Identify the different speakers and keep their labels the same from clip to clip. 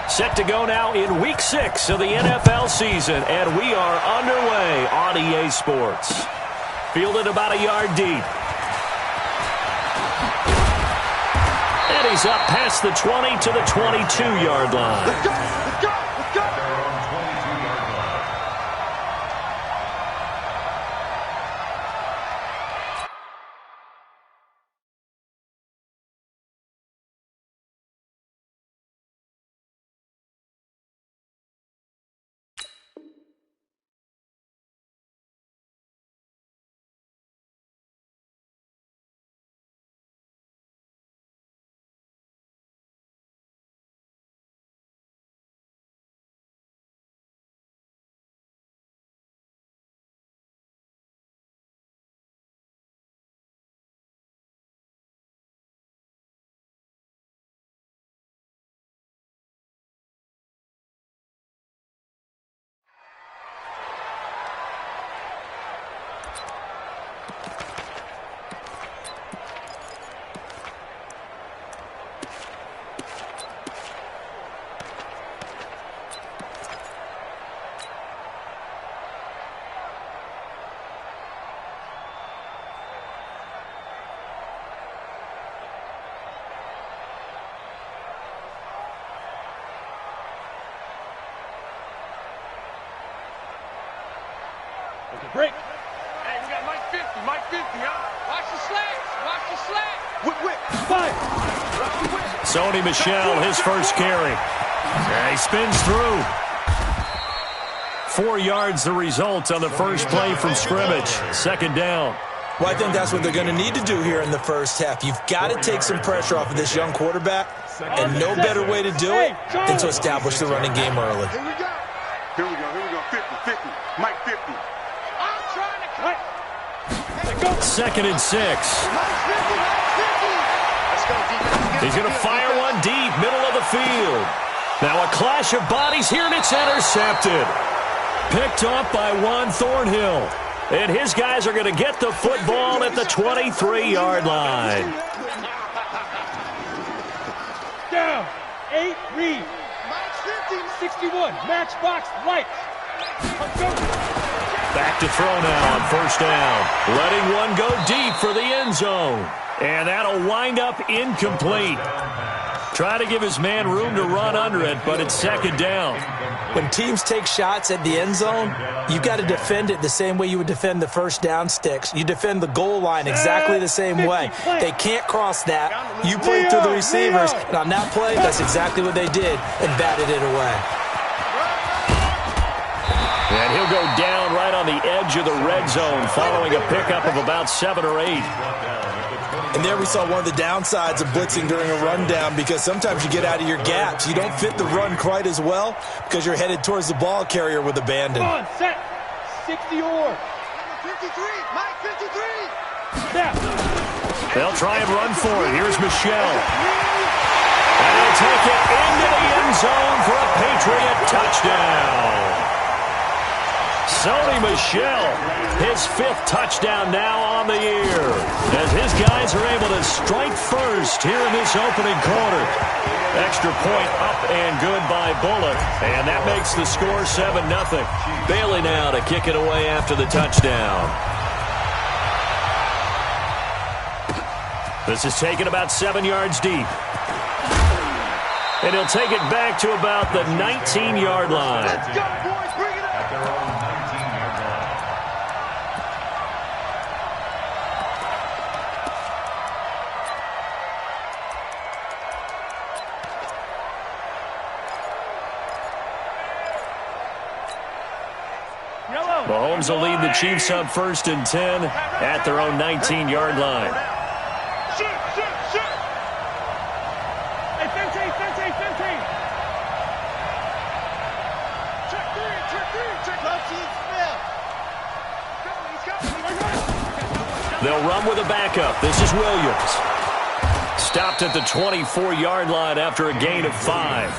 Speaker 1: Set to go now in Week 6 of the NFL season, and we are underway on EA Sports. Fielded about a yard deep. And he's up past the 20 to the 22-yard line.
Speaker 2: Let's go! Let's go! Let's go!
Speaker 3: Break. Hey, we got Mike 50, huh? Watch the slats. Watch the slats.
Speaker 2: Whip. Five.
Speaker 1: Sony Michel, his first carry. And he spins through. 4 yards the result on the first play from scrimmage. Second down.
Speaker 4: Well, I think that's what they're going to need to do here in the first half. You've got to take some pressure off of this young quarterback, and no better way to do it than to establish the running game early.
Speaker 2: Here we go. 50. Mike 50.
Speaker 3: I'm trying to cut.
Speaker 1: Second and 6. He's going to fire one deep, middle of the field. Now a clash of bodies here, and it's intercepted. Picked off by Juan Thornhill. And his guys are going to get the football at the 23-yard line.
Speaker 3: Down. 8 read.
Speaker 2: Mike 50.
Speaker 3: 61. Matchbox lights.
Speaker 1: Back to throw now on first down. Letting one go deep for the end zone. And that'll wind up incomplete. Try to give his man room to run under it, but it's second down.
Speaker 4: When teams take shots at the end zone, you've got to defend it the same way you would defend the first down sticks. You defend the goal line exactly the same way. They can't cross that. You play through the receivers, and on that play, that's exactly what they did and batted it away.
Speaker 1: And he'll go down right on the edge of the red zone following a pickup of about 7 or 8.
Speaker 4: And there we saw one of the downsides of blitzing during a rundown, because sometimes you get out of your gaps. You don't fit the run quite as well because you're headed towards the ball carrier with abandon.
Speaker 3: Come on, set. 60 or.
Speaker 2: 53. Mike 53.
Speaker 3: Snap.
Speaker 1: They'll try and run for it. Here's Michel. And he'll take it into the end zone for a Patriot touchdown. Sony Michel, his 5th touchdown now on the year, as his guys are able to strike first here in this opening quarter. Extra point up and good by Bullock, and that makes the score 7-0. Bailey now to kick it away after the touchdown. This is taken about 7 yards deep. And he'll take it back to about the 19-yard line.
Speaker 2: Let's go, boys. Bring it up.
Speaker 1: Mahomes will lead the Chiefs up 1st and 10 at their own 19-yard line.
Speaker 3: Shoot. Hey, Fente. Check 3.
Speaker 1: They'll run with a backup. This is Williams. Stopped at the 24-yard line after a gain of 5.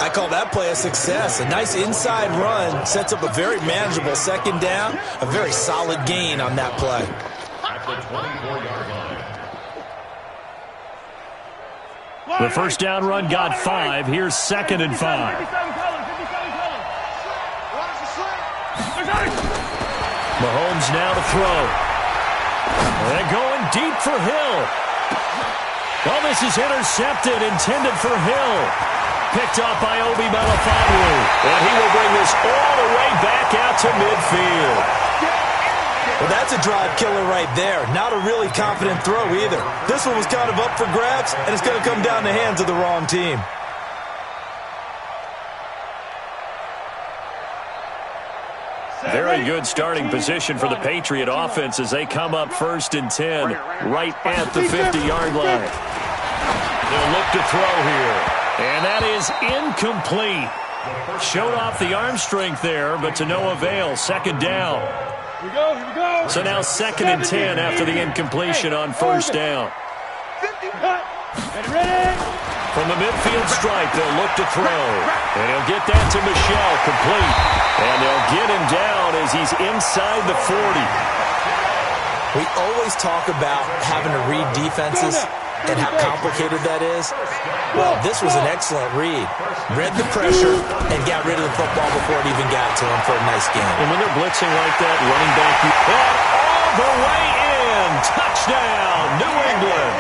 Speaker 4: I call that play a success. A nice inside run sets up a very manageable second down. A very solid gain on that play.
Speaker 3: What?
Speaker 1: The first down run got 5. Here's 2nd and 5. Mahomes now to throw. And going deep for Hill. Well, this is intercepted, intended for Hill. Picked up by Obi Melifonwu. And he will bring this all the way back out to midfield.
Speaker 4: Well, that's a drive killer right there. Not a really confident throw either. This one was kind of up for grabs, and it's going to come down the hands of the wrong team.
Speaker 1: Very good starting position for the Patriot offense as they come up 1st and 10 right at the 50-yard line. They'll look to throw here. And that is incomplete. Showed off the arm strength there, but to no avail. 2nd down.
Speaker 3: Here we go.
Speaker 1: So now 2nd and 10 after the incompletion on 1st down.
Speaker 3: Ready.
Speaker 1: From the midfield stripe, they'll look to throw. And he'll get that to Michel, complete. And they'll get him down as he's inside the 40.
Speaker 4: We always talk about having to read defenses and how complicated that is. Well, this was an excellent read. Read the pressure and got rid of the football before it even got to him for a nice game.
Speaker 1: And when they're blitzing like that, running back, and all the way in. Touchdown, New England.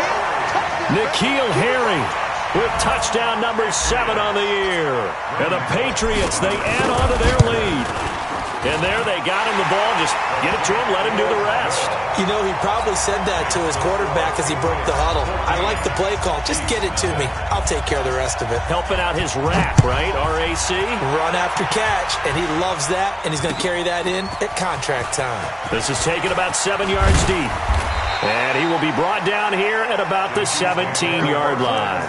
Speaker 1: N'Keal Harry with touchdown number 7 on the year. And the Patriots, they add on to their lead. And there they got him the ball. Just get it to him, let him do the rest.
Speaker 4: You know, he probably said that to his quarterback as he broke the huddle. I like the play call. Just get it to me. I'll take care of the rest of it.
Speaker 1: Helping out his rack, right? RAC?
Speaker 4: Run after catch, and he loves that, and he's going to carry that in at contract time.
Speaker 1: This is taken about 7 yards deep. And he will be brought down here at about the 17-yard line.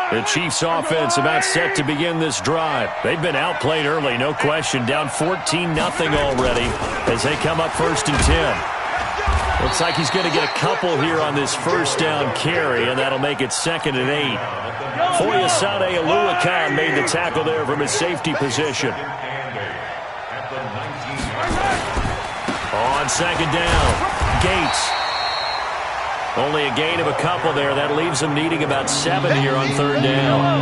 Speaker 1: The Chiefs offense about set to begin this drive. They've been outplayed early, no question. Down 14-0 already as they come up 1st and 10. Looks like he's going to get a couple here on this 1st down carry, and that'll make it 2nd and 8. Foyesade Oluwakan made the tackle there from his safety position. On 2nd down, Gates. Only a gain of a couple there. That leaves them needing about 7 here on 3rd down.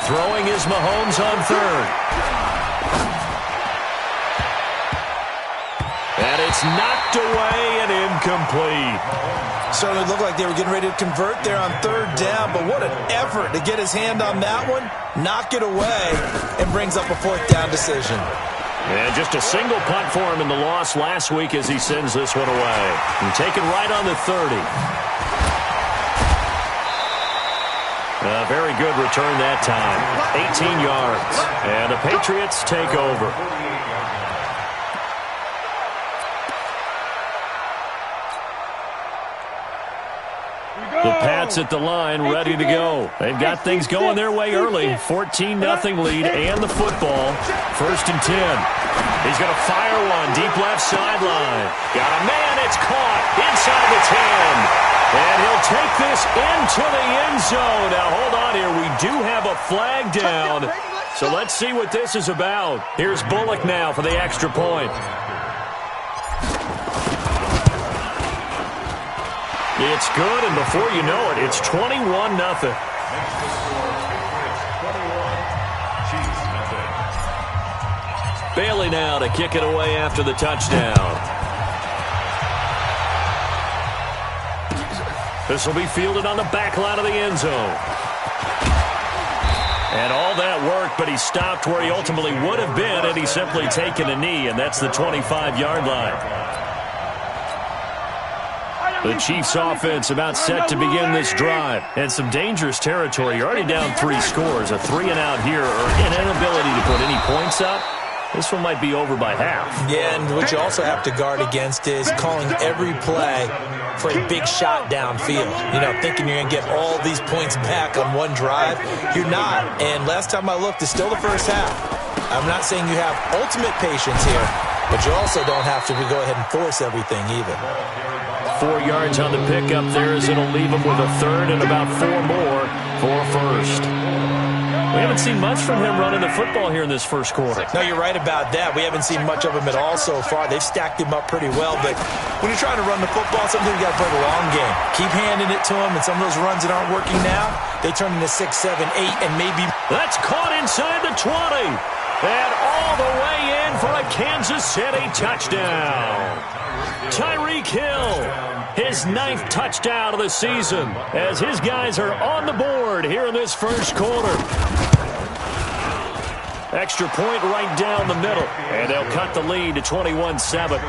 Speaker 1: Throwing is Mahomes on 3rd. And it's knocked away and incomplete.
Speaker 4: Certainly looked like they were getting ready to convert there on 3rd down, but what an effort to get his hand on that one, knock it away, and brings up a 4th down decision.
Speaker 1: And just a single punt for him in the loss last week as he sends this one away. And taken right on the 30. A very good return that time. 18 yards. And the Patriots take over. The Pats at the line, ready to go. They've got things going their way early. 14-0 lead and the football. 1st and 10. He's going to fire one deep left sideline. Got a man, it's caught inside the 10. And he'll take this into the end zone. Now, hold on here. We do have a flag down. So let's see what this is about. Here's Bullock now for the extra point. It's good, and before you know it, it's 21-0. Bailey now to kick it away after the touchdown. This will be fielded on the back line of the end zone. And all that work, but he stopped where he ultimately would have been had he simply taken a knee, and that's the 25-yard line. The Chiefs offense about set to begin this drive. And some dangerous territory. You're already down 3 scores. A 3-and-out here or an inability to put any points up. This one might be over by half. Yeah, and what you also have to guard against is calling every play for a big shot downfield. You know, thinking you're going to get all these points back on one drive. You're not. And last time I looked, it's still the first half. I'm not saying you have ultimate patience here, but you also don't have to go ahead and force everything either. 4 yards on the pickup there as it'll leave them with a 3rd and about 4 more. for first. We haven't seen much from him running the football here in this first quarter.
Speaker 4: No, you're right about that. We haven't seen much of him at all so far. They've stacked him up pretty well, but when you're trying to run the football, sometimes you got to play the long game. Keep handing it to him, and some of those runs that aren't working now, they turn into 6, 7, 8, and maybe...
Speaker 1: That's caught inside the 20. And all the way in for a Kansas City touchdown. Tyreek Hill, his 9th touchdown of the season, as his guys are on the board here in this first quarter. Extra point right down the middle, and they'll cut the lead to 21-7.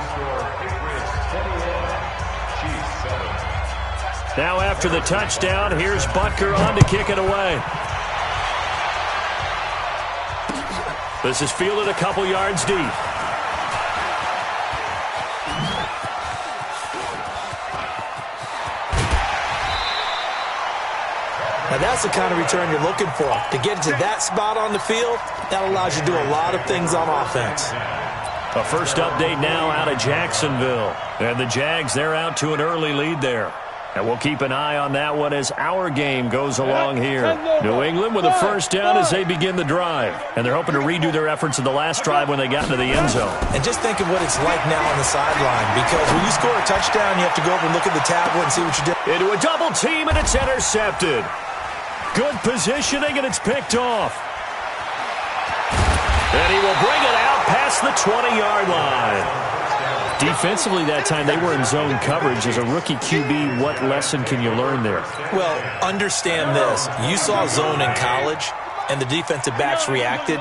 Speaker 1: Now after the touchdown, here's Butker on to kick it away. This is fielded a couple yards deep.
Speaker 4: Now that's the kind of return you're looking for. To get to that spot on the field, that allows you to do a lot of things on offense.
Speaker 1: A first update now out of Jacksonville. And the Jags, they're out to an early lead there. And we'll keep an eye on that one as our game goes along here. New England with a first down as they begin the drive. And they're hoping to redo their efforts in the last drive when they got into the end zone.
Speaker 4: And just think of what it's like now on the sideline, because when you score a touchdown, you have to go over and look at the tablet and see what you did.
Speaker 1: Into a double team, and it's intercepted. Good positioning, and it's picked off. And he will bring it out past the 20-yard line. Defensively that time, they were in zone coverage. As a rookie QB, what lesson can you learn there?
Speaker 4: Well, understand this. You saw zone in college, and the defensive backs reacted,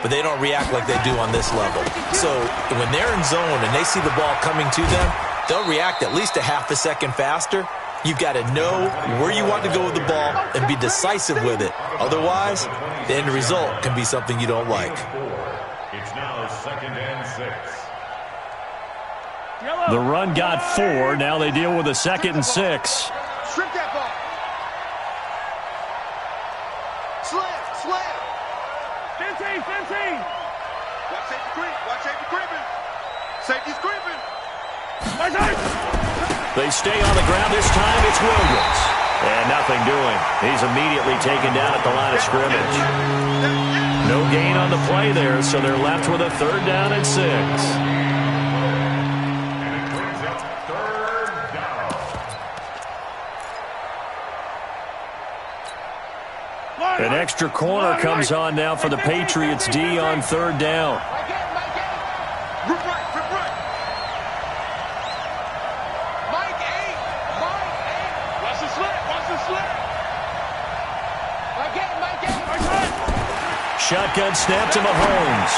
Speaker 4: but they don't react like they do on this level. So when they're in zone and they see the ball coming to them, they'll react at least a half a second faster. You've got to know where you want to go with the ball and be decisive with it. Otherwise, the end result can be something you don't like.
Speaker 5: It's now 2nd and 6.
Speaker 1: The run got 4. Now they deal with a 2nd and 6.
Speaker 3: Strip that ball. Slam. 15. Watch safety creep. Watch safety creeping. Safety's creeping.
Speaker 1: They stay on the ground. This time it's Williams. And nothing doing. He's immediately taken down at the line of scrimmage. No gain on the play there, so they're left with a 3rd down and 6. An extra corner comes on now for the Patriots D on 3rd down.
Speaker 3: Rip right. Mike 8. Watch the slip. Mike 8.
Speaker 1: Shotgun snap to Mahomes.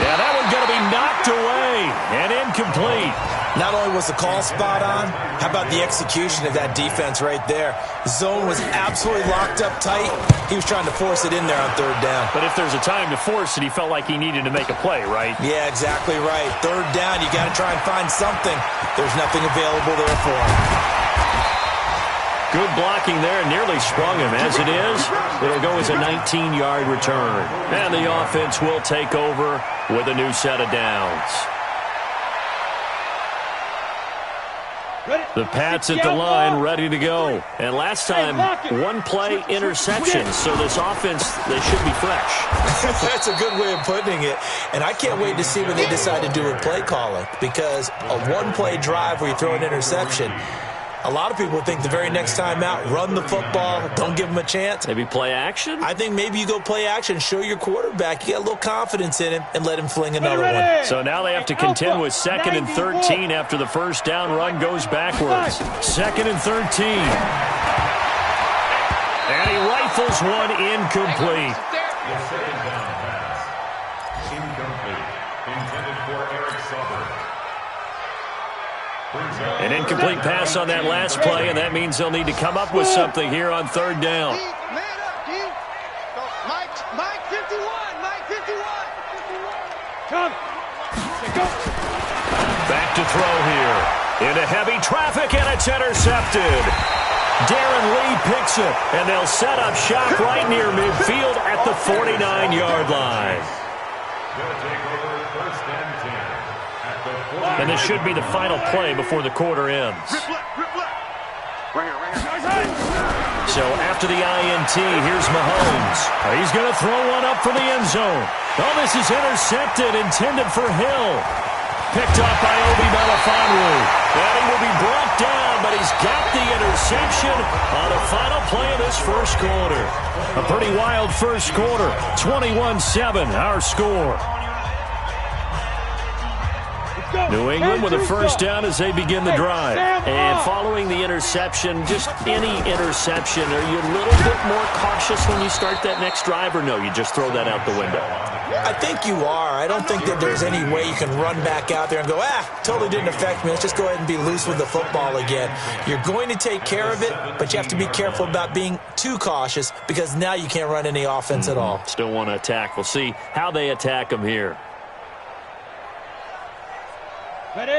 Speaker 1: Yeah, that one's going to be knocked away and incomplete.
Speaker 4: Not only was the call spot on, how about the execution of that defense right there? Zone was absolutely locked up tight. He was trying to force it in there on 3rd down.
Speaker 1: But if there's a time to force it, he felt like he needed to make a play, right?
Speaker 4: Yeah, exactly right. 3rd down, you got to try and find something. There's nothing available there for him.
Speaker 1: Good blocking there, nearly sprung him. As it is, it'll go as a 19-yard return. And the offense will take over with a new set of downs. The Pats at the line, ready to go. And last time, 1 play interception. So this offense, they should be fresh.
Speaker 4: That's a good way of putting it. And I can't wait to see what they decide to do with play calling. Because a 1-play drive where you throw an interception, a lot of people think the very next time out, run the football, don't give them a chance.
Speaker 1: Maybe play action?
Speaker 4: I think maybe you go play action, show your quarterback, you got a little confidence in him, and let him fling another one.
Speaker 1: So now they have to contend with 2nd and 13 after the first down run goes backwards. 2nd and 13. And he rifles one incomplete.
Speaker 5: The 2nd down pass. Incomplete. Intended for Eric Sauber.
Speaker 1: An incomplete pass on that last play, and that means they'll need to come up with something here on 3rd down.
Speaker 3: Man up, D. Mike 51. Come. Go.
Speaker 1: Back to throw here. Into heavy traffic, and it's intercepted. Darren Lee picks it, and they'll set up shop right near midfield at the 49-yard line.
Speaker 5: They'll take over 1st and 10 at the 49.
Speaker 1: And this should be the final play before the quarter ends.
Speaker 3: Rip left.
Speaker 2: Right here.
Speaker 1: So after the INT, here's Mahomes. He's going to throw one up for the end zone. Oh, this is intercepted, intended for Hill. Picked up by Obi Melifonwu. And he will be brought down, but he's got the interception on the final play of this first quarter. A pretty wild first quarter. 21-7, our score. New England with a first down as they begin the drive. And following the interception, just any interception, are you a little bit more cautious when you start that next drive, or no, you just throw that out the window?
Speaker 4: I think you are. I don't think that there's any way you can run back out there and go, totally didn't affect me. Let's just go ahead and be loose with the football again. You're going to take care of it, but you have to be careful about being too cautious because now you can't run any offense at all.
Speaker 1: Still want to attack. We'll see how they attack them here.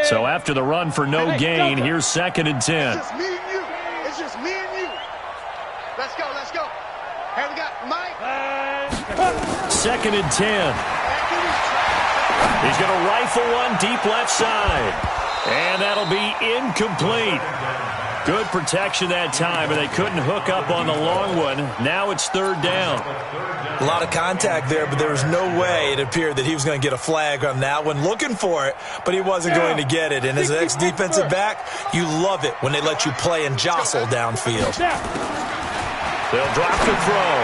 Speaker 1: So after the run for no gain, here's 2nd and 10.
Speaker 2: It's just me and you. It's just me and you. Let's go, let's go. Here we got Mike.
Speaker 1: 2nd and 10. He's going to rifle one deep left side. And that'll be incomplete. Good protection that time, and they couldn't hook up on the long one. Now it's 3rd down.
Speaker 4: A lot of contact there, but there was no way it appeared that he was going to get a flag on that one. Looking for it, but he wasn't going to get it. And as an ex-defensive back, you love it when they let you play and jostle downfield.
Speaker 1: They'll drop the throw.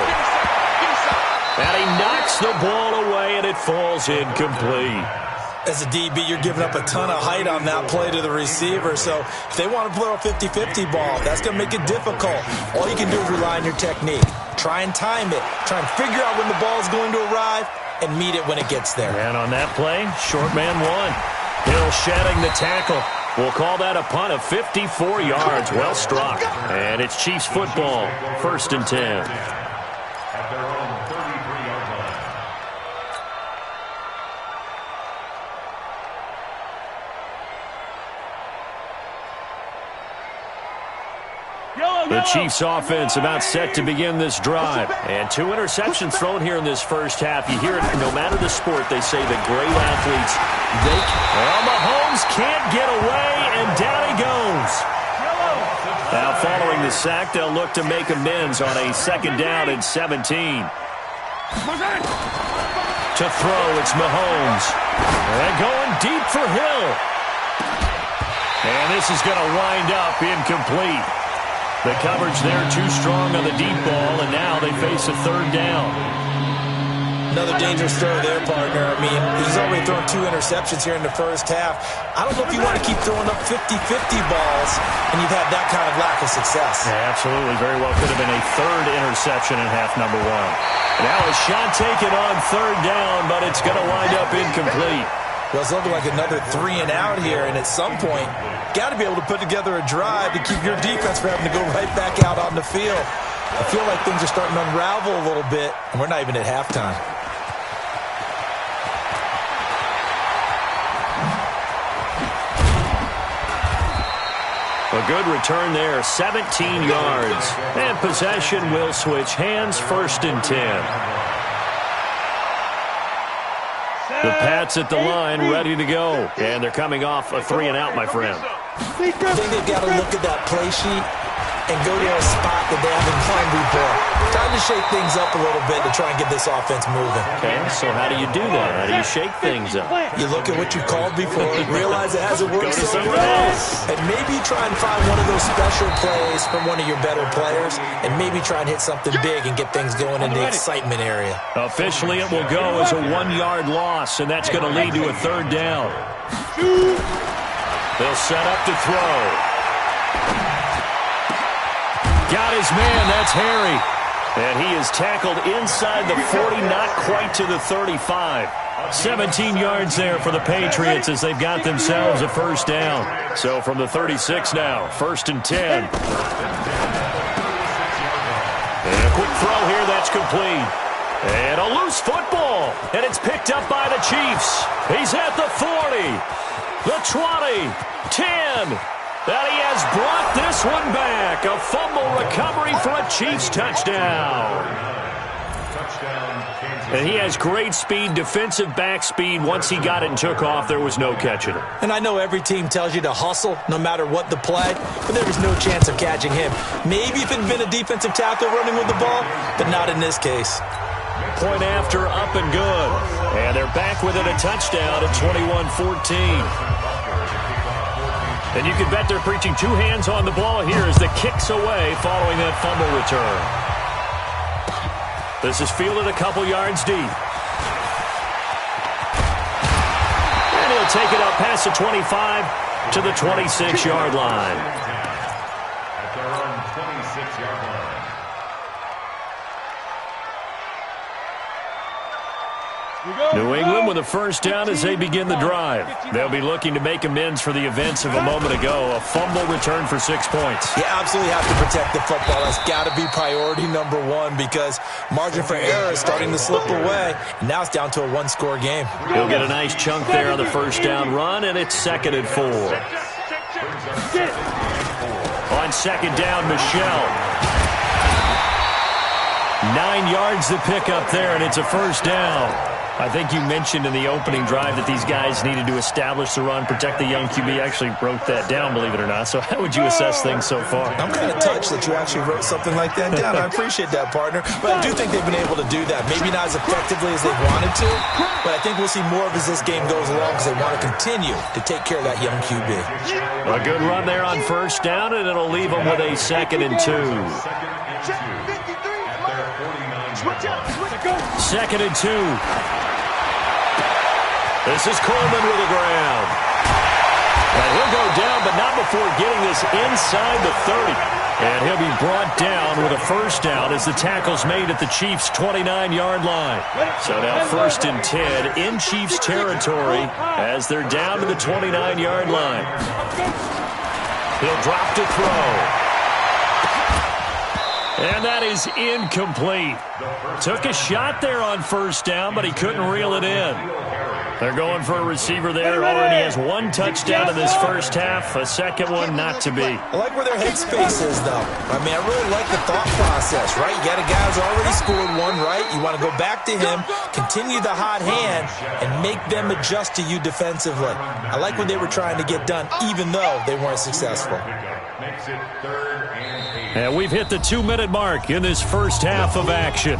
Speaker 1: And he knocks the ball away, and it falls incomplete.
Speaker 4: As a DB, you're giving up a ton of height on that play to the receiver. So if they want to play a 50-50 ball, that's going to make it difficult. All you can do is rely on your technique. Try and time it. Try and figure out when the ball is going to arrive and meet it when it gets there.
Speaker 1: And on that play, short man won. Hill shedding the tackle. We'll call that a punt of 54 yards. Well struck. And it's Chiefs football. 1st and 10.
Speaker 5: At their own 33-yard line.
Speaker 1: The Chiefs offense about set to begin this drive. And 2 interceptions thrown here in this first half. You hear it, no matter the sport, they say that great athletes, well, Mahomes can't get away, and down he goes. Now following the sack, they'll look to make amends on a 2nd down and 17. To throw, it's Mahomes. And going deep for Hill. And this is going to wind up incomplete. The coverage there too strong on the deep ball, and now they face a 3rd down.
Speaker 4: Another dangerous throw there, partner. I mean, he's already thrown 2 interceptions here in the first half. I don't know if you want to keep throwing up 50-50 balls, and you've had that kind of lack of success.
Speaker 1: Yeah, absolutely. Very well could have been a 3rd interception in half number 1. Now a shot taken on 3rd down, but it's going to wind up incomplete.
Speaker 4: Well, it's looking like another 3 and out here, and at some point, got to be able to put together a drive to keep your defense from having to go right back out on the field. I feel like things are starting to unravel a little bit, and we're not even at halftime.
Speaker 1: A good return there, 17 yards. And possession will switch hands, 1st and 10. The Pats at the line, ready to go. And they're coming off a 3 and out, my friend.
Speaker 4: I think they've got to look at that play sheet and go to a spot that they haven't climbed before. Time to shake things up a little bit to try and get this offense moving.
Speaker 1: Okay, so how do you do that? How do you shake things up?
Speaker 4: You look at what you called before, realize it hasn't worked so well, and maybe try and find one of those special plays from one of your better players, and maybe try and hit something big and get things going in the excitement area.
Speaker 1: Officially, it will go as a 1-yard loss, and that's going to lead to a 3rd down. They'll set up to throw. Got his man, that's Harry. And he is tackled inside the 40, not quite to the 35. 17 yards there for the Patriots as they've got themselves a 1st down. So from the 36 now, 1st and 10. And a quick throw here, that's complete. And a loose football. And it's picked up by the Chiefs. He's at the 40, the 20, 10. That he has brought this one back. A fumble recovery for a Chiefs touchdown.
Speaker 5: Touchdown, Kansas.
Speaker 1: And he has great speed, defensive back speed. Once he got it and took off, there was no catching him.
Speaker 4: And I know every team tells you to hustle no matter what the play, but there was no chance of catching him. Maybe if it had been a defensive tackle running with the ball, but not in this case.
Speaker 1: Point after, up and good. And they're back within a touchdown at 21-14. And you can bet they're preaching two hands on the ball here as the kick's away following that fumble return. This is fielded a couple yards deep. And he'll take it up past the 25 to the 26-yard line.
Speaker 5: At their own 26-yard line.
Speaker 1: New England with a first down as they begin the drive. They'll be looking to make amends for the events of a moment ago. A fumble return for 6 points.
Speaker 4: You absolutely have to protect the football. That's got to be priority number one because margin for error is starting to slip away. And now it's down to a one-score game.
Speaker 1: He'll get a nice chunk there on the first down run, and it's 2nd and 4. On 2nd down, Michelle. 9 yards to pick up there, and it's a first down. I think you mentioned in the opening drive that these guys needed to establish the run, protect the young QB. Actually wrote that down, believe it or not. So how would you assess things so far?
Speaker 4: I'm kind of touched that you actually wrote something like that down. I appreciate that, partner. But I do think they've been able to do that. Maybe not as effectively as they wanted to, but I think we'll see more of as this game goes along because they want to continue to take care of that young QB.
Speaker 1: A good run there on first down, and it'll leave them with a 2nd and 2. 2nd and 2. This is Coleman with the ground. And he'll go down, but not before getting this inside the 30. And he'll be brought down with a first down as the tackle's made at the Chiefs' 29-yard line. So now 1st and 10 in Chiefs territory as they're down to the 29-yard line. He'll drop to throw. And that is incomplete. Took a shot there on first down, but he couldn't reel it in. They're going for a receiver there. Already has 1 touchdown in this first half. A second one not to be.
Speaker 4: I like where their headspace is, though. I mean, I really like the thought process, right? You got a guy who's already scored one, right? You want to go back to him, continue the hot hand, and make them adjust to you defensively. I like what they were trying to get done, even though they weren't successful.
Speaker 5: Makes it 3rd and 8.
Speaker 1: And we've hit the 2-minute mark in this first half of action.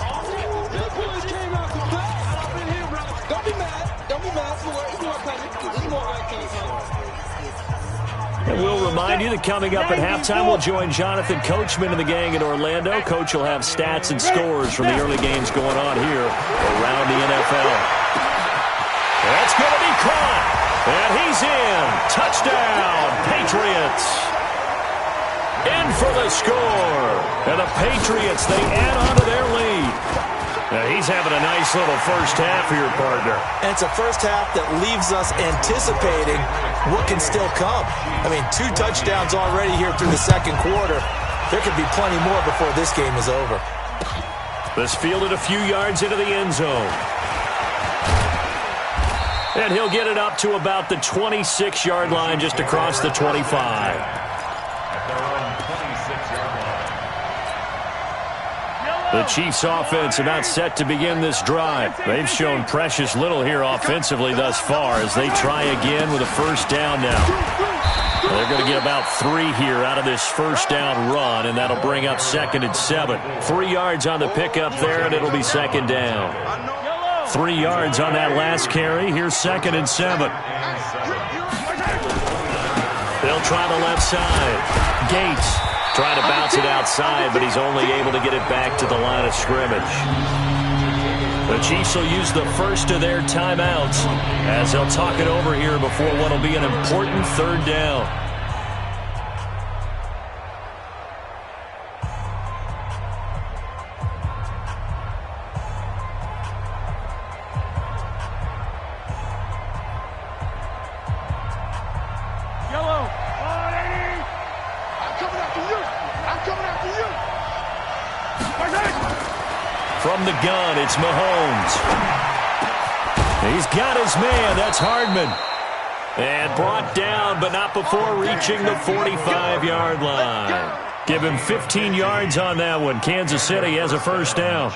Speaker 1: And we'll remind you that coming up at halftime, we'll join Jonathan Coachman and the gang in Orlando. Coach will have stats and scores from the early games going on here around the NFL. That's going to be caught. And he's in. Touchdown, Patriots. In for the score. And the Patriots, they add on to their lead. Now he's having a nice little first half here, partner.
Speaker 4: And it's a first half that leaves us anticipating what can still come. I mean, 2 touchdowns already here through the second quarter. There could be plenty more before this game is over.
Speaker 1: This fielded a few yards into the end zone. And he'll get it up to about the 26-yard line, just across the 25. The Chiefs offense about set to begin this drive. They've shown precious little here offensively thus far as they try again with a first down now. They're going to get about 3 here out of this first down run, and that'll bring up 2nd and 7. 3 yards on the pickup there, and it'll be 2nd down. 3 yards on that last carry. Here's 2nd and 7. They'll try the left side. Gates trying to bounce it outside, but he's only able to get it back to the line of scrimmage. The Chiefs will use the first of their timeouts as they'll talk it over here before what will be an important 3rd down. From the gun, it's Mahomes. He's got his man. That's Hardman. And brought down, but not before reaching the 45-yard line. Give him 15 yards on that one. Kansas City has a first down.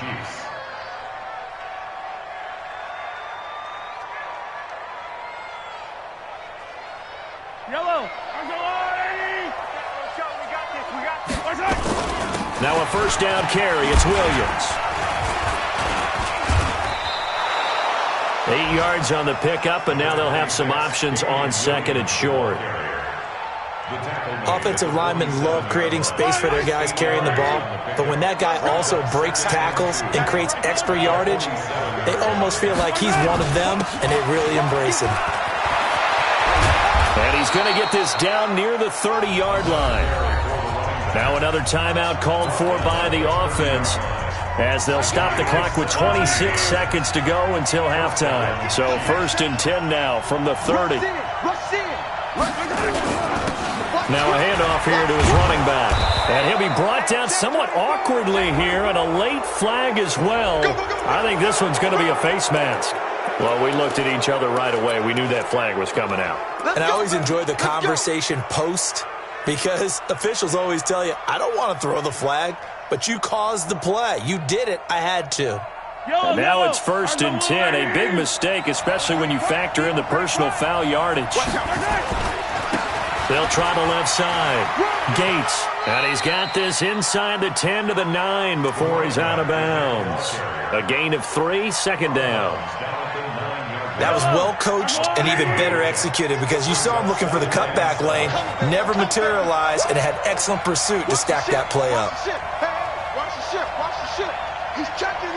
Speaker 3: Yellow.
Speaker 1: Now a first down carry. It's Williams. 8 yards on the pickup, and now they'll have some options on second and short.
Speaker 4: Offensive linemen love creating space for their guys carrying the ball, but when that guy also breaks tackles and creates extra yardage, they almost feel like he's one of them, and they really embrace him.
Speaker 1: And he's going to get this down near the 30-yard line. Now another timeout called for by the offense, as they'll stop the clock with 26 seconds to go until halftime. So 1st and 10 now from the 30. Now a handoff here to his running back. And he'll be brought down somewhat awkwardly here, and a late flag as well. I think this one's going to be a face mask. Well, we looked at each other right away. We knew that flag was coming out.
Speaker 4: And I always enjoy the conversation post, because officials always tell you, I don't want to throw the flag, but you caused the play. You did it. I had to.
Speaker 1: And now it's 1st and 10. A big mistake, especially when you factor in the personal foul yardage. They'll try the left side. Gates. And he's got this inside the 10 to the 9 before he's out of bounds. A gain of 3, second down.
Speaker 4: That was well coached and even better executed, because you saw him looking for the cutback lane, never materialized, and had excellent pursuit to stack that play up.
Speaker 2: Watch the shift. Watch the shift. He's checking.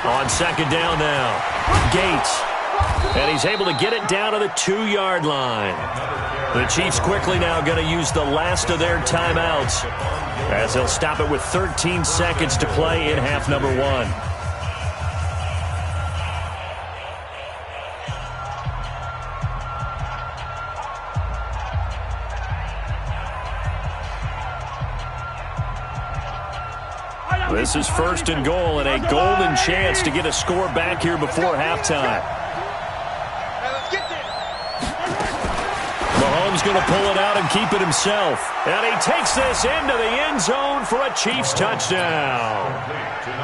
Speaker 1: On second down now. Gates. And he's able to get it down to the 2-yard line. The Chiefs quickly now going to use the last of their timeouts, as they'll stop it with 13 seconds to play in half number 1. This is 1st and goal, and a golden chance to get a score back here before halftime. Mahomes going to pull it out and keep it himself. And he takes this into the end zone for a Chiefs touchdown.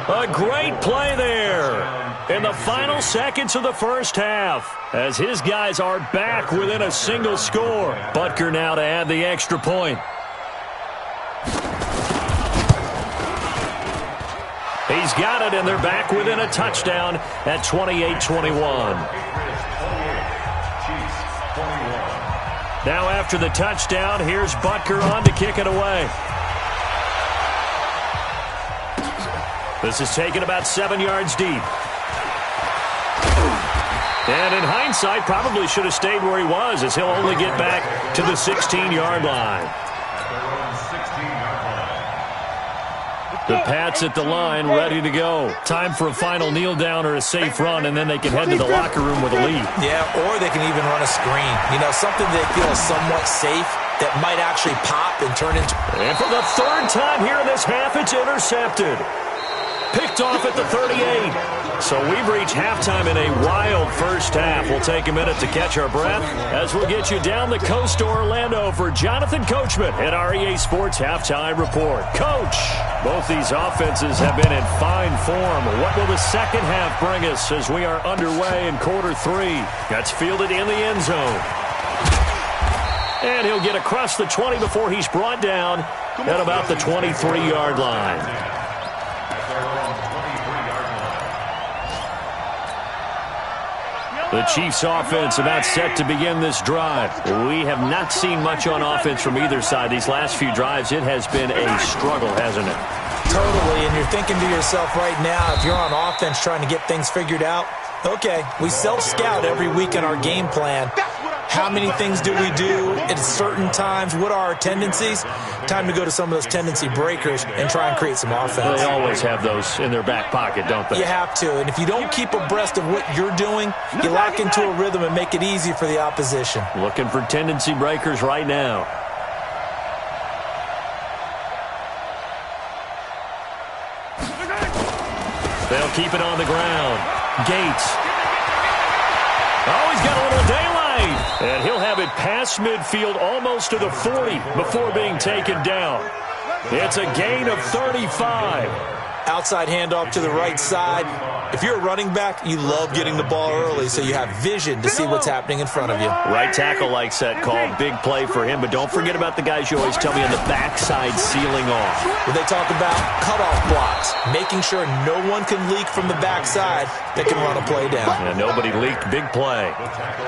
Speaker 1: A great play there in the final seconds of the first half, as his guys are back within a single score. Butker now to add the extra point. He's got it, and they're back within a touchdown at 28-21. Now after the touchdown, here's Butker on to kick it away. This is taken about 7 yards deep. And in hindsight, probably should have stayed where he was, as he'll only get back to the 16-yard line. The Pats at the line, ready to go. Time for a final kneel down or a safe run, and then they can head to the locker room with a lead.
Speaker 4: Yeah, or they can even run a screen. You know, something they feel is somewhat safe that might actually pop and turn into...
Speaker 1: And for the 3rd time here in this half, it's intercepted. Picked off at the 38. So we've reached halftime in a wild first half. We'll take a minute to catch our breath as we'll get you down the coast to Orlando for Jonathan Coachman at our EA Sports Halftime Report. Coach, both these offenses have been in fine form. What will the second half bring us as we are underway in quarter 3? That's fielded in the end zone. And he'll get across the 20 before he's brought down at about the 23-yard line. The Chiefs offense about set to begin this drive. We have not seen much on offense from either side. These last few drives, it has been a struggle, hasn't it?
Speaker 4: Totally, and you're thinking to yourself right now, if you're on offense trying to get things figured out, okay, we self-scout every week in our game plan. How many things do we do at certain times? What are our tendencies? Time to go to some of those tendency breakers and try and create some offense.
Speaker 1: They always have those in their back pocket, don't they?
Speaker 4: You have to, and if you don't keep abreast of what you're doing, you lock into a rhythm and make it easy for the opposition.
Speaker 1: Looking for tendency breakers right now. They'll keep it on the ground. Gates. Oh, he's got a little daylight. And he'll have it past midfield almost to the 40 before being taken down. It's a gain of 35.
Speaker 4: Outside handoff to the right side. If you're a running back, you love getting the ball early so you have vision to see what's happening in front of you.
Speaker 1: Right tackle likes that call. Big play for him, but don't forget about the guys you always tell me on the backside sealing off.
Speaker 4: When they talk about cutoff blocks, making sure no one can leak from the backside that can run a play down.
Speaker 1: And nobody leaked. Big play.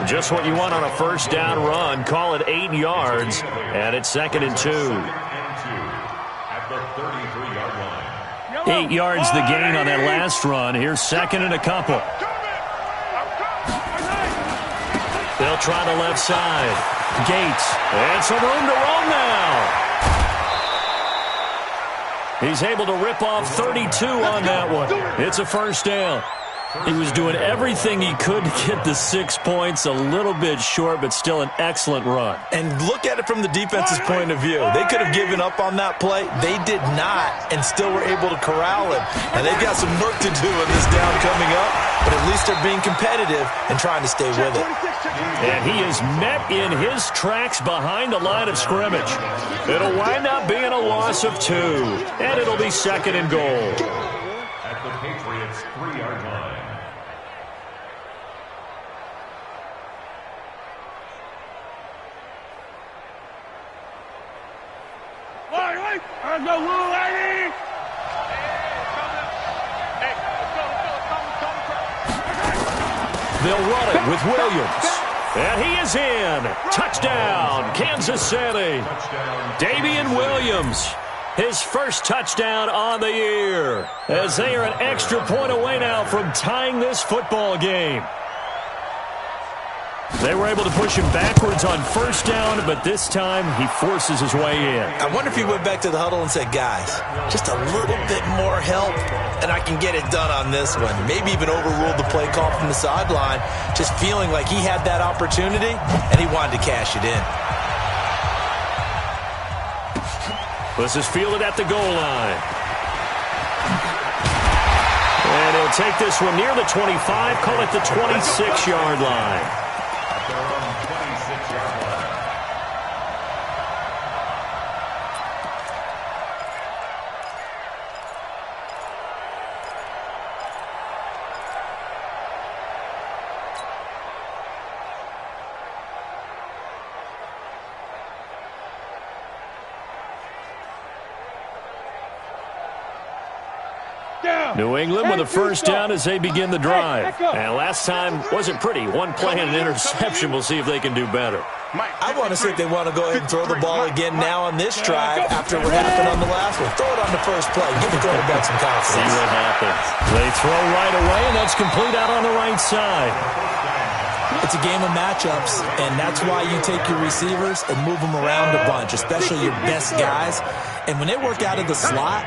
Speaker 1: Just what you want on a first down run. Call it 8 yards, and it's 2nd and 2.
Speaker 5: At the 33-yard line.
Speaker 1: 8 yards the gain on that last run. Here's 2nd and a couple. They'll try the left side. Gates. And some room to roam now. He's able to rip off 32 on that one. It's a first down. He was doing everything he could to get the 6 points, a little bit short, but still an excellent run.
Speaker 4: And look at it from the defense's point of view. They could have given up on that play. They did not, and still were able to corral him. And they've got some work to do in this down coming up, but at least they're being competitive and trying to stay with it.
Speaker 1: And he is met in his tracks behind the line of scrimmage. It'll wind up being a loss of 2, and it'll be 2nd and goal.
Speaker 5: At the Patriots' 3-yard line.
Speaker 1: They'll run it with Williams. And he is in. Touchdown, Kansas City. Damian Williams, his first touchdown on the year, as they are an extra point away now from tying this football game. They were able to push him backwards on first down, but this time he forces his way in.
Speaker 4: I wonder if he went back to the huddle and said, guys, just a little bit more help, and I can get it done on this one. Maybe even overruled the play call from the sideline, just feeling like he had that opportunity, and he wanted to cash it in.
Speaker 1: This is fielded at the goal line. And he'll take this one near the 25, call it the 26-yard line.
Speaker 5: Their own 26-yard line.
Speaker 1: New England with a first down as they begin the drive. And last time wasn't pretty. One play and an interception. We'll see if they can do better.
Speaker 4: I want to see if they want to go ahead and throw the ball again now on this drive after what happened on the last one. Throw it on the first play. Give the quarterback some confidence.
Speaker 1: See what happens. They throw right away, and that's complete out on the right side.
Speaker 4: It's a game of matchups, and that's why you take your receivers and move them around a bunch, especially your best guys. And when they work out of the slot,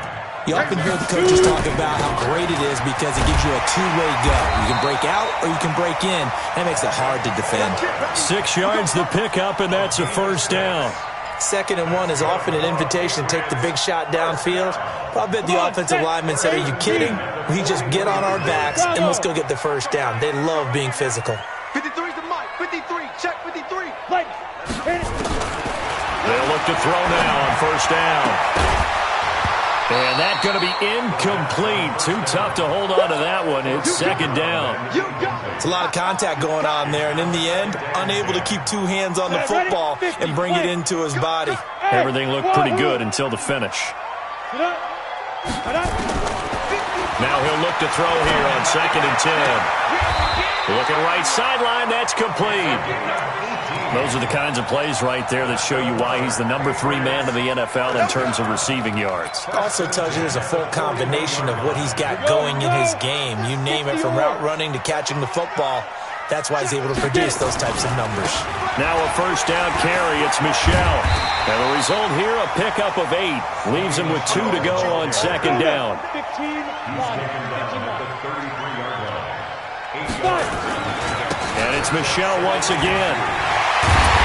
Speaker 4: you often hear the coaches talk about how great it is because it gives you a two-way go. You can break out or you can break in. That makes it hard to defend.
Speaker 1: 6 yards the pickup, and that's a first down.
Speaker 4: 2nd and 1 is often an invitation to take the big shot downfield. But I bet the offensive linemen said, are you kidding? We just get on our backs and let's go get the first down. They love being physical.
Speaker 2: 53's the mic. 53. Check 53.
Speaker 1: They'll look to throw now on first down. And that's going to be incomplete. Too tough to hold on to that one. It's 2nd down.
Speaker 4: It's a lot of contact going on there, and in the end, unable to keep 2 hands on the football and bring it into his body.
Speaker 1: Everything looked pretty good until the finish. Now he'll look to throw here on 2nd and 10. Looking right sideline, that's complete. Those are the kinds of plays right there that show you why he's the number 3 man in the NFL in terms of receiving yards.
Speaker 4: Also tells you there's a full combination of what he's got going in his game. You name it, from route running to catching the football. That's why he's able to produce those types of numbers.
Speaker 1: Now a first down carry. It's Michelle. And the result here, a pickup of 8. Leaves him with 2 to go on 2nd down.
Speaker 5: He's taken down at the 33-yard line. 8 yards.
Speaker 1: And it's Michelle once again.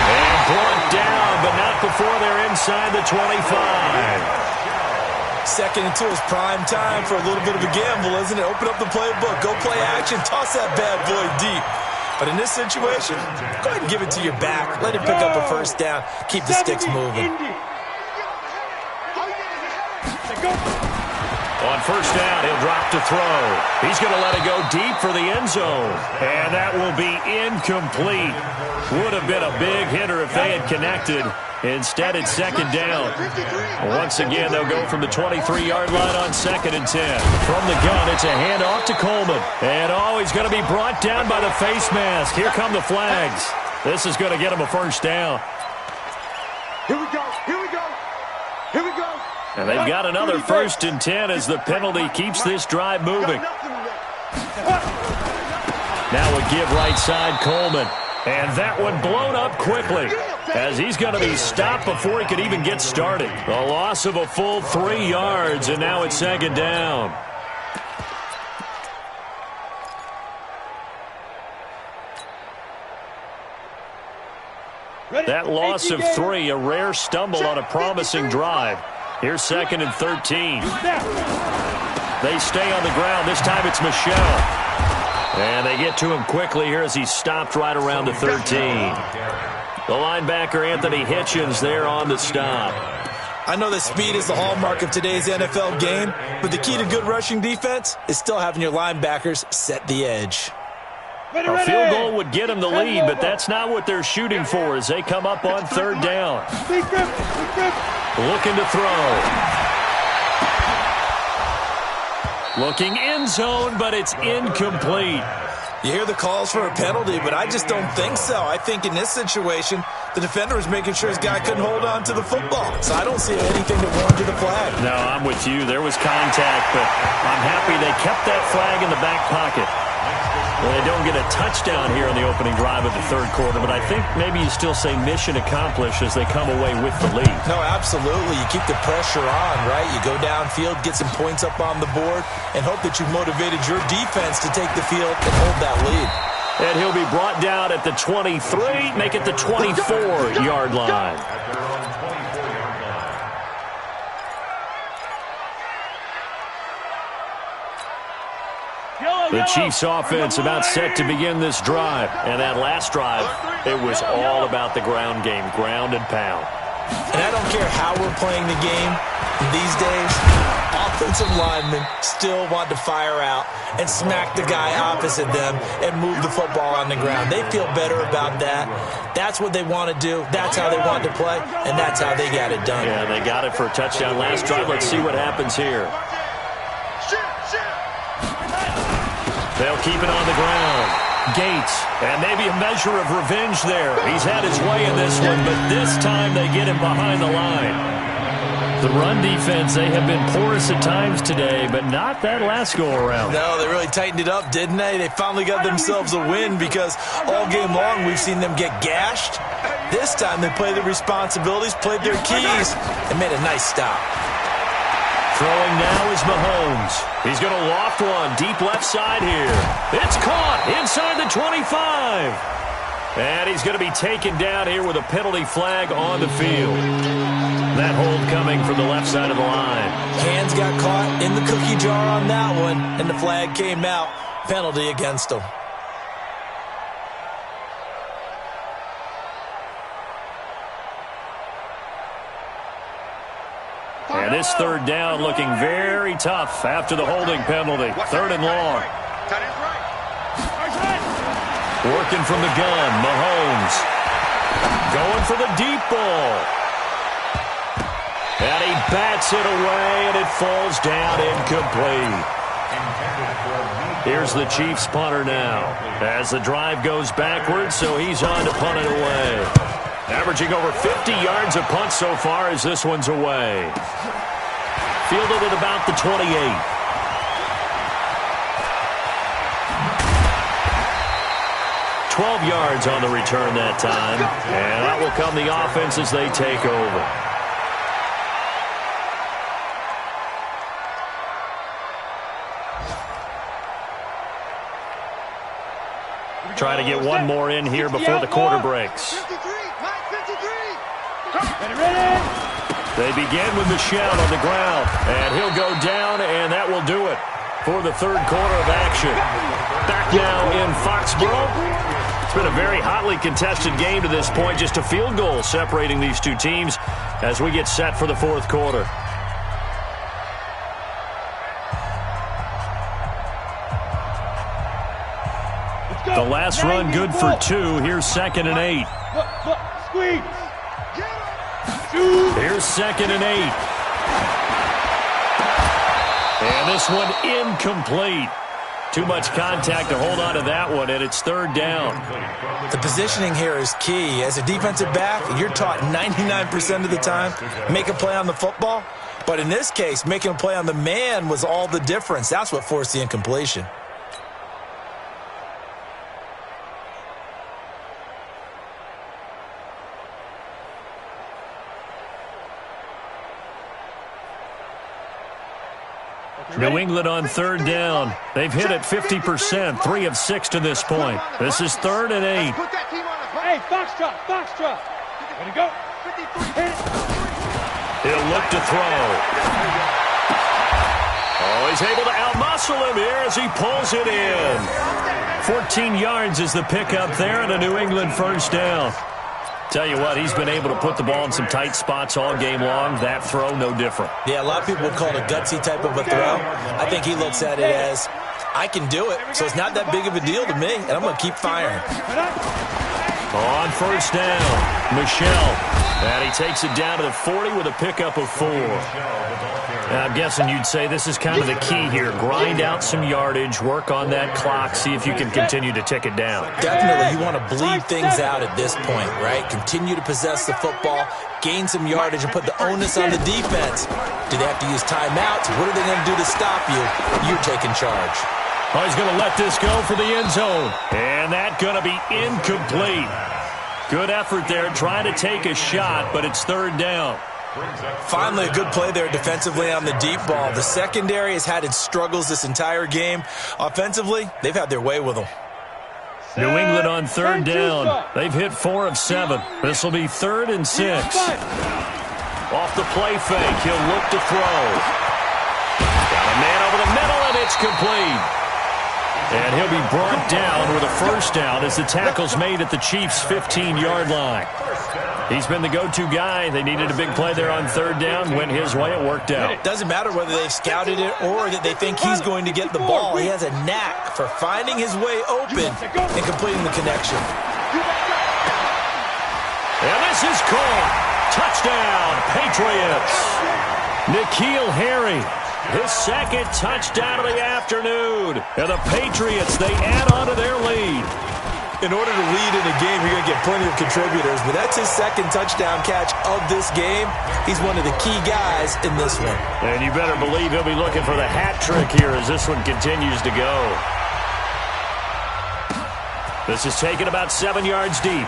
Speaker 1: And brought down, but not before they're inside the 25.
Speaker 4: 2nd and 2 is prime time for a little bit of a gamble, isn't it? Open up the playbook, go play action, toss that bad boy deep. But in this situation, go ahead and give it to your back. Let him pick up a first down. Keep the sticks moving.
Speaker 1: On first down, he'll drop to throw. He's going to let it go deep for the end zone. And that will be incomplete. Would have been a big hitter if they had connected. Instead, it's second down. Once again, they'll go from the 23-yard line on 2nd and 10. From the gun, it's a handoff to Coleman. And, he's going to be brought down by the face mask. Here come the flags. This is going to get him a first down.
Speaker 2: Here we go. Here we go. Here we go.
Speaker 1: And they've got another 1st and 10 as the penalty keeps this drive moving. Now a give right side, Coleman. And that one blown up quickly as he's going to be stopped before he could even get started. A loss of a full 3 yards, and now it's second down. That loss of 3, a rare stumble on a promising drive. Here's 2nd and 13. They stay on the ground. This time it's Michelle. And they get to him quickly here as he's stopped right around the 13. The linebacker, Anthony Hitchens, there on the stop.
Speaker 4: I know that speed is the hallmark of today's NFL game, but the key to good rushing defense is still having your linebackers set the edge.
Speaker 1: A field goal would get them the lead, but that's not what they're shooting for as they come up on 3rd down. Looking to throw. Looking end zone, but it's incomplete.
Speaker 4: You hear the calls for a penalty, but I just don't think so. I think in this situation, the defender was making sure his guy couldn't hold on to the football. So I don't see anything that warranted the flag.
Speaker 1: No, I'm with you. There was contact, but I'm happy they kept that flag in the back pocket. Well, they don't get a touchdown here on the opening drive of the 3rd quarter, but I think maybe you still say mission accomplished as they come away with the lead.
Speaker 4: No, absolutely. You keep the pressure on, right? You go downfield, get some points up on the board, and hope that you've motivated your defense to take the field and hold that lead.
Speaker 1: And he'll be brought down at the 23, make it the 24-yard line. The Chiefs offense about set to begin this drive. And that last drive, it was all about the ground game, ground and pound.
Speaker 4: And I don't care how we're playing the game these days, offensive linemen still want to fire out and smack the guy opposite them and move the football on the ground. They feel better about that. That's what they want to do. That's how they want to play, and that's how they got it done.
Speaker 1: Yeah, they got it for a touchdown last drive. Let's see what happens here. They'll keep it on the ground. Gates, and maybe a measure of revenge there. He's had his way in this one, but this time they get him behind the line. The run defense, they have been porous at times today, but not that last go-around.
Speaker 4: No, they really tightened it up, didn't they? They finally got themselves a win because all game long we've seen them get gashed. This time they played their responsibilities, played their keys, and made a nice stop.
Speaker 1: Throwing now is Mahomes. He's going to loft one deep left side here. It's caught inside the 25. And he's going to be taken down here with a penalty flag on the field. That hold coming from the left side of the line.
Speaker 4: Hands got caught in the cookie jar on that one, and the flag came out. Penalty against him.
Speaker 1: And this 3rd down looking very tough after the holding penalty. 3rd and long. Working from the gun, Mahomes. Going for the deep ball. And he bats it away, and it falls down incomplete. Here's the Chiefs punter now as the drive goes backwards, so he's on to punt it away. Averaging over 50 yards a punt so far as this one's away. Fielded at about the 28. $12 yards on the return that time. And that will come the offense as they take over. Trying to get one more in here before the quarter breaks.
Speaker 2: 53, Mike 53.
Speaker 1: They begin with Michelle on the ground, and he'll go down, and that will do it for the 3rd quarter of action. Back now in Foxborough. It's been a very hotly contested game to this point, just a field goal separating these two teams as we get set for the 4th quarter. The last run good for 2. Here's 2nd and 8.
Speaker 3: Squeeze.
Speaker 1: Here's 2nd and 8. And this one incomplete. Too much contact to hold on to that one, and it's 3rd down.
Speaker 4: The positioning here is key. As a defensive back, you're taught 99% of the time, make a play on the football. But in this case, making a play on the man was all the difference. That's what forced the incompletion.
Speaker 1: New England on 3rd down. They've hit it 50%, 3 of 6 to this point. This is 3rd and 8.
Speaker 3: Hey, Foxtrot, Foxtrot. Ready to go.
Speaker 1: He'll look to throw. Oh, he's able to outmuscle him here as he pulls it in. 14 yards is the pickup there and a New England 1st down. Tell you what, he's been able to put the ball in some tight spots all game long. That throw, no different.
Speaker 4: Yeah, a lot of people would call it a gutsy type of a throw. I think he looks at it as, I can do it, so it's not that big of a deal to me, and I'm going to keep firing.
Speaker 1: On 1st down, Michelle. And he takes it down to the 40 with a pickup of 4. I'm guessing you'd say this is kind of the key here. Grind out some yardage, work on that clock, see if you can continue to tick it down.
Speaker 4: Definitely, you want to bleed things out at this point, right? Continue to possess the football, gain some yardage, and put the onus on the defense. Do they have to use timeouts? What are they going to do to stop you? You're taking charge.
Speaker 1: Oh, he's going to let this go for the end zone. And that's going to be incomplete. Good effort there, trying to take a shot, but it's 3rd down.
Speaker 4: Finally, a good play there defensively on the deep ball. The secondary has had its struggles this entire game. Offensively, they've had their way with them.
Speaker 1: New England on 3rd down. They've hit 4 of 7. This will be 3rd and 6. Off the play fake, he'll look to throw. Got a man over the middle, and it's complete. And he'll be brought down with a 1st down as the tackle's made at the Chiefs' 15-yard line. He's been the go-to guy. They needed a big play there on 3rd down. Went his way. It worked out.
Speaker 4: Doesn't matter whether they've scouted it or that they think he's going to get the ball. He has a knack for finding his way open and completing the connection.
Speaker 1: And this is caught. Touchdown, Patriots. N'Keal Harry. His 2nd touchdown of the afternoon. And the Patriots, they add on to their lead.
Speaker 4: In order to lead in a game, you're going to get plenty of contributors, but that's his 2nd touchdown catch of this game. He's one of the key guys in this one.
Speaker 1: And you better believe he'll be looking for the hat trick here as this one continues to go. This is taken about 7 yards deep.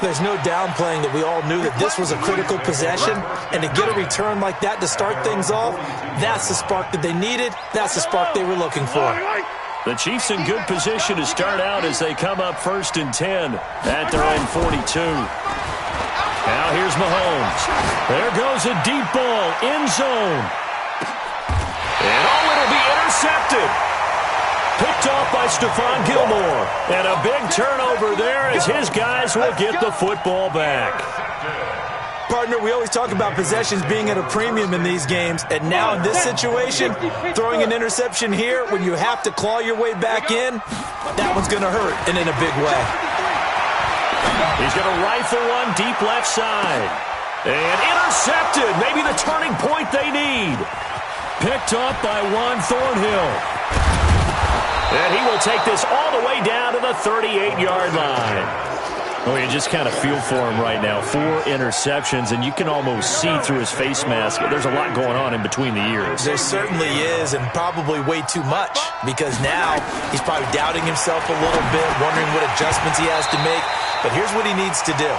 Speaker 4: There's no downplaying that we all knew that this was a critical possession, and to get a return like that to start things off, that's the spark that they needed. That's the spark they were looking for.
Speaker 1: The Chiefs in good position to start out as they come up 1st and 10 at their own 42. Now here's Mahomes. There goes a deep ball, end zone. And it'll be intercepted. Picked off by Stephon Gilmore. And a big turnover there as his guys will get the football back.
Speaker 4: Partner, we always talk about possessions being at a premium in these games. And now in this situation, throwing an interception here when you have to claw your way back in, that one's going to hurt, and in a big way.
Speaker 1: He's going to rifle one deep left side. And intercepted. Maybe the turning point they need. Picked up by Juan Thornhill. And he will take this all the way down to the 38-yard line. Oh, you just kind of feel for him right now. 4 interceptions, and you can almost see through his face mask. There's a lot going on in between the ears.
Speaker 4: There certainly is, and probably way too much, because now he's probably doubting himself a little bit, wondering what adjustments he has to make. But here's what he needs to do.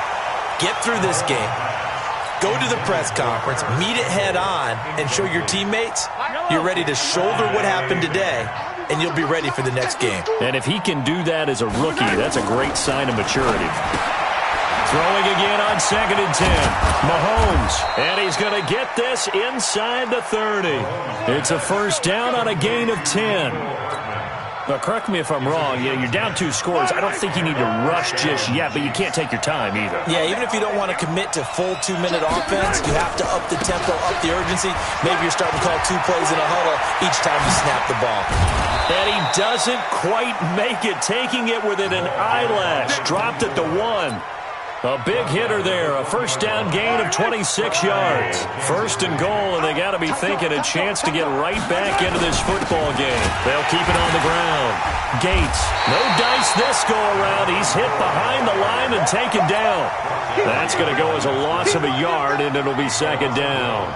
Speaker 4: Get through this game. Go to the press conference, meet it head on, and show your teammates you're ready to shoulder what happened today, and you'll be ready for the next game.
Speaker 1: And if he can do that as a rookie, that's a great sign of maturity. Throwing again on 2nd and 10. Mahomes, and he's going to get this inside the 30. It's a 1st down on a gain of 10. Now, correct me if I'm wrong. Yeah, you're down 2 scores. I don't think you need to rush just yet, but you can't take your time either.
Speaker 4: Yeah, even if you don't want to commit to full 2-minute offense, you have to up the tempo, up the urgency. Maybe you're starting to call 2 plays in a huddle each time you snap the ball.
Speaker 1: And he doesn't quite make it, taking it within an eyelash. Dropped at the 1. A big hitter there, a first down gain of 26 yards. First and goal, and they got to be thinking a chance to get right back into this football game. They'll keep it on the ground. Gates, no dice this go-around. He's hit behind the line and taken down. That's going to go as a loss of a yard, and it'll be second down.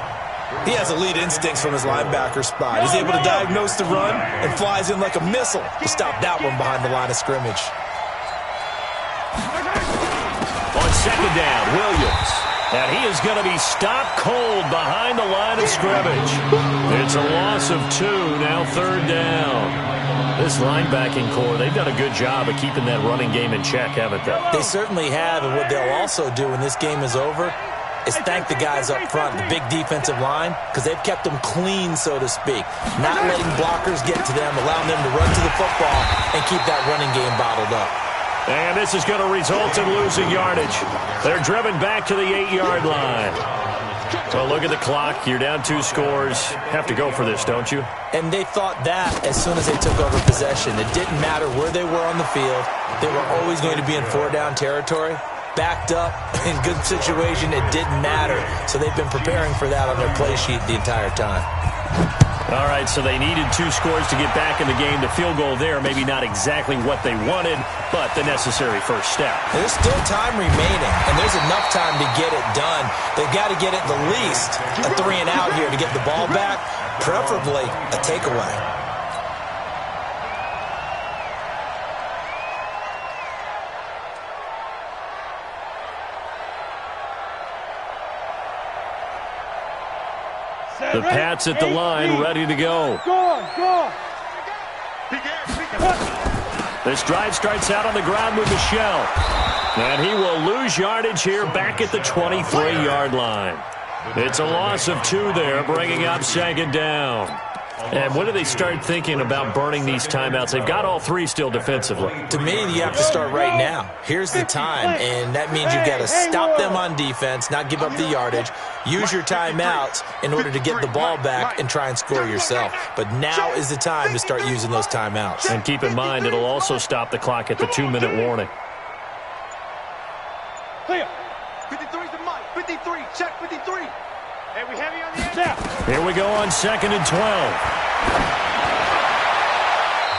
Speaker 4: He has elite instincts from his linebacker spot. He's able to diagnose the run and flies in like a missile to stop that one behind the line of scrimmage.
Speaker 1: On second down, Williams. And he is going to be stopped cold behind the line of scrimmage. It's a loss of 2, now third down. This linebacking core, they've done a good job of keeping that running game in check, haven't they?
Speaker 4: They certainly have, and what they'll also do when this game is over is thank the guys up front, the big defensive line, because they've kept them clean, so to speak. Not letting blockers get to them, allowing them to run to the football and keep that running game bottled up.
Speaker 1: And this is going to result in losing yardage. They're driven back to the 8-yard line. So look at the clock. You're down 2 scores. Have to go for this, don't you?
Speaker 4: And they thought that as soon as they took over possession. It didn't matter where they were on the field. They were always going to be in 4-down territory. Backed up, in good situation, it didn't matter. So they've been preparing for that on their play sheet the entire time.
Speaker 1: All right, so they needed 2 scores to get back in the game. The field goal there, maybe not exactly what they wanted, but the necessary first step.
Speaker 4: There's still time remaining, and there's enough time to get it done. They've got to get at the least a 3-and-out here to get the ball back, preferably a takeaway.
Speaker 1: The Pats at the line, ready to go.
Speaker 3: Go.
Speaker 1: This drive starts out on the ground with Michelle. And he will lose yardage here back at the 23-yard line. It's a loss of 2 there, bringing up second down. And when do they start thinking about burning these timeouts? They've got all 3 still defensively.
Speaker 4: To me, you have to start right now. Here's the time, and that means you've got to stop them on defense, not give up the yardage, use your timeouts in order to get the ball back and try and score yourself. But now is the time to start using those timeouts.
Speaker 1: And keep in mind, it'll also stop the clock at the 2-minute warning.
Speaker 3: Clear.
Speaker 2: 53's the mic. 53. Check 53.
Speaker 3: Hey, we heavy on the edge.
Speaker 1: Here we go on 2nd and 12.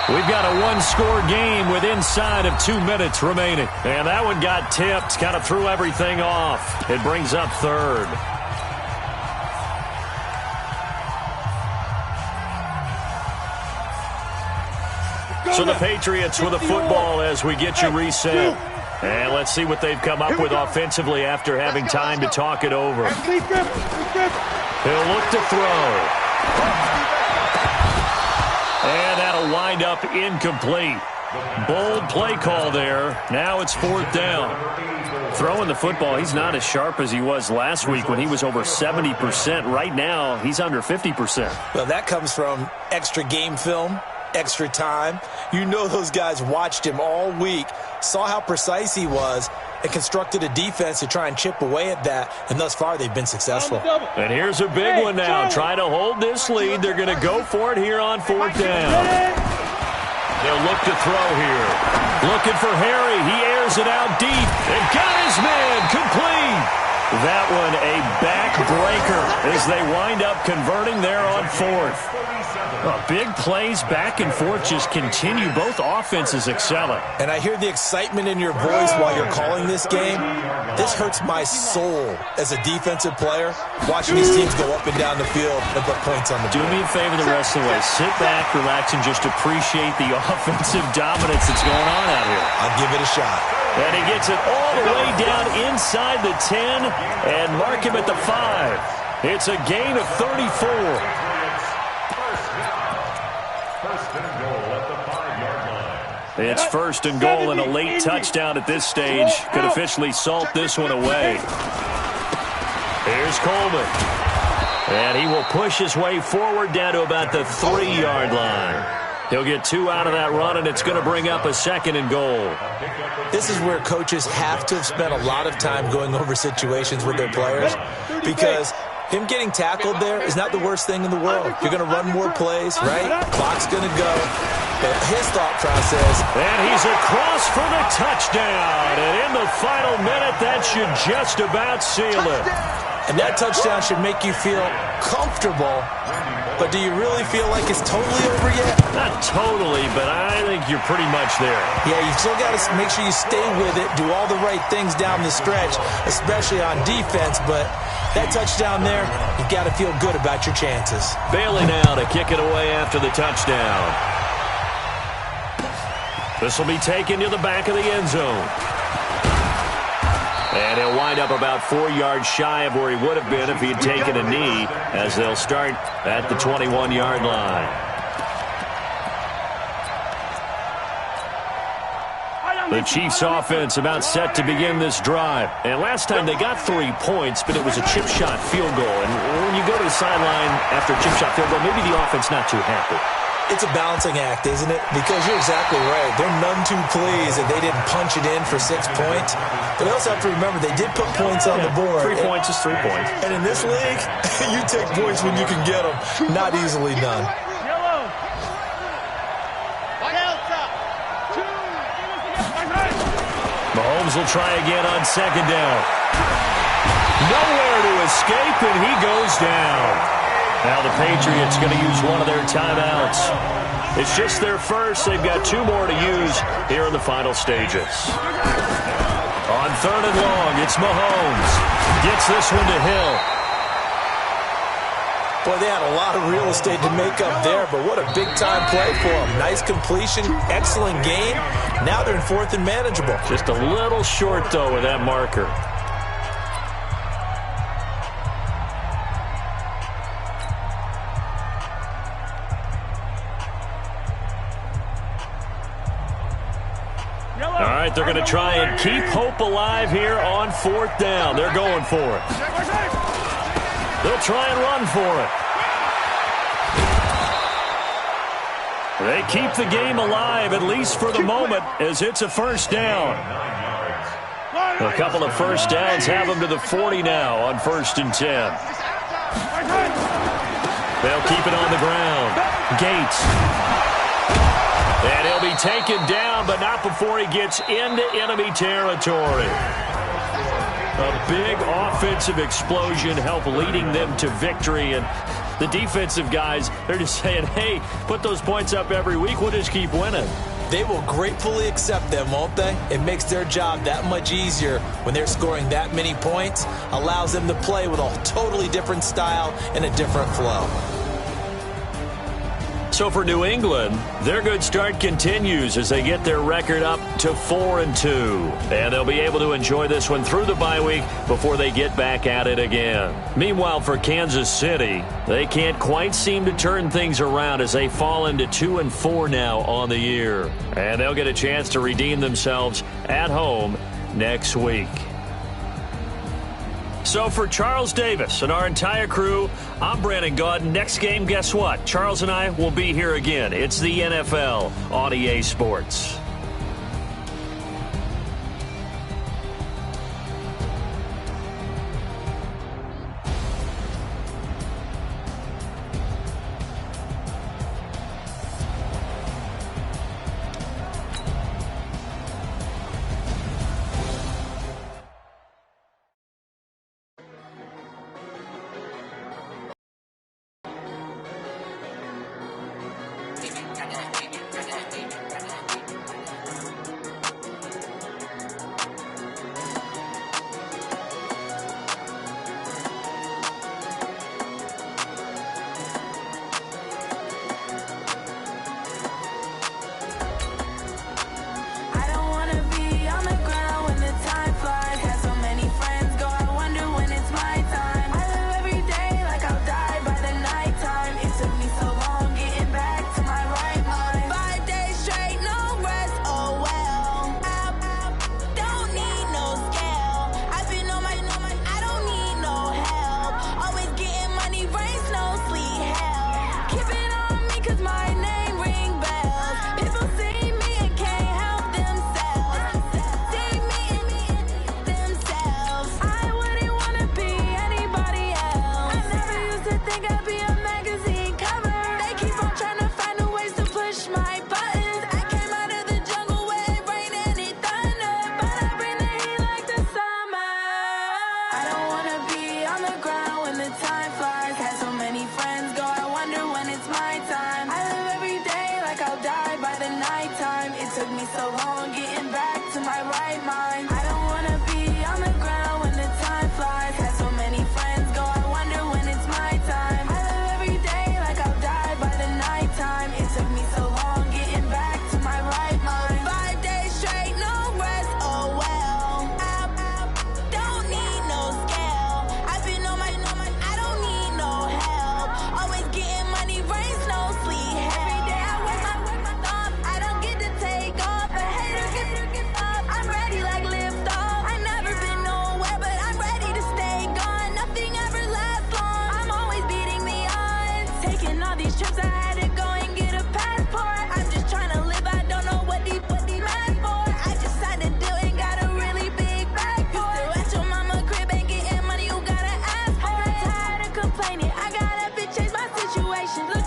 Speaker 1: We've got a 1-score game with inside of 2 minutes remaining. And that one got tipped, kind of threw everything off. It brings up third. So the Patriots with the football as we get you reset. And let's see what they've come up with offensively after having time to talk it over.
Speaker 3: He'll
Speaker 1: He'll look to throw. And that'll wind up incomplete. Bold play call there. Now it's 4th down. Throwing the football, he's not as sharp as he was last week when he was over 70%. Right now, he's under 50%.
Speaker 4: Well, that comes from extra game film, extra time. You know those guys watched him all week, saw how precise he was, and constructed a defense to try and chip away at that, and thus far they've been successful.
Speaker 1: And here's a big one now. Trying to hold this lead. They're going to go for it here on 4th down. They'll look to throw here. Looking for Harry. He airs it out deep. And got his man complete. That one a backbreaker as they wind up converting there on 4th. Big plays back and forth just continue. Both offenses excelling.
Speaker 4: And I hear the excitement in your voice while you're calling this game. This hurts my soul as a defensive player, watching these teams go up and down the field and put points on the board.
Speaker 1: Do me a favor the rest of the way. Sit back, relax, and just appreciate the offensive dominance that's going on out here.
Speaker 4: I'll give it a shot.
Speaker 1: And he gets it all the way down inside the 10 and mark him at the 5. It's a gain of 34. It's 1st and goal and a late touchdown at this stage. Could officially salt this one away. Here's Coleman. And he will push his way forward down to about the 3-yard line. He'll get 2 out of that run, and it's going to bring up a 2nd and goal.
Speaker 4: This is where coaches have to have spent a lot of time going over situations with their players, because him getting tackled there is not the worst thing in the world. You're going to run more plays, right? Clock's going to go. But his thought process.
Speaker 1: And he's across for the touchdown. And in the final minute, that should just about seal it.
Speaker 4: And that touchdown should make you feel comfortable. But do you really feel like it's totally over yet?
Speaker 1: Not totally, but I think you're pretty much there.
Speaker 4: Yeah, you still got to make sure you stay with it, do all the right things down the stretch, especially on defense. But that touchdown there, you've got to feel good about your chances.
Speaker 1: Bailey now to kick it away after the touchdown. This will be taken to the back of the end zone. And he'll wind up about 4 yards shy of where he would have been if he had taken a knee, as they'll start at the 21-yard line. The Chiefs offense about set to begin this drive. And last time they got 3 points, but it was a chip shot field goal. And when you go to the sideline after a chip shot field goal, maybe the offense not too happy.
Speaker 4: It's a balancing act, isn't it? Because you're exactly right. They're none too pleased that they didn't punch it in for 6 points. But they also have to remember they did put points on the board.
Speaker 1: 3 points is 3 points.
Speaker 4: And in this league, you take points when you can get them. Not easily done.
Speaker 1: Mahomes will try again on 2nd down. Nowhere to escape, and he goes down. Now the Patriots going to use one of their timeouts. It's just their first. They've got 2 more to use here in the final stages. On 3rd and long, it's Mahomes. Gets this one to Hill.
Speaker 4: Boy, they had a lot of real estate to make up there, but what a big-time play for them. Nice completion, excellent game. Now they're in 4th and manageable.
Speaker 1: Just a little short, though, with that marker. All right, they're going to try and keep hope alive here on 4th down. They're going for it. They'll try and run for it. They keep the game alive, at least for the moment, as it's a 1st down. A couple of first downs have them to the 40 now on 1st and 10. They'll keep it on the ground. Gates. And he'll be taken down, but not before he gets into enemy territory. A big offensive explosion helped leading them to victory. And the defensive guys, they're just saying, hey, put those points up every week. We'll just keep winning.
Speaker 4: They will gratefully accept them, won't they? It makes their job that much easier when they're scoring that many points. Allows them to play with a totally different style and a different flow.
Speaker 1: So for New England, their good start continues as they get their record up to 4-2. And they'll be able to enjoy this one through the bye week before they get back at it again. Meanwhile, for Kansas City, they can't quite seem to turn things around as they fall into 2-4 now on the year. And they'll get a chance to redeem themselves at home next week. So for Charles Davis and our entire crew, I'm Brandon Gaudin. Next game, guess what? Charles and I will be here again. It's the NFL on EA Sports.
Speaker 6: these trips, I had to go and get a passport. I'm just trying to live, I don't know what these mad for. I just signed a deal and got a really big bag for it. You still at your mama crib and getting money, you gotta ask for it. I'm tired of complaining, I got up and changed my situation.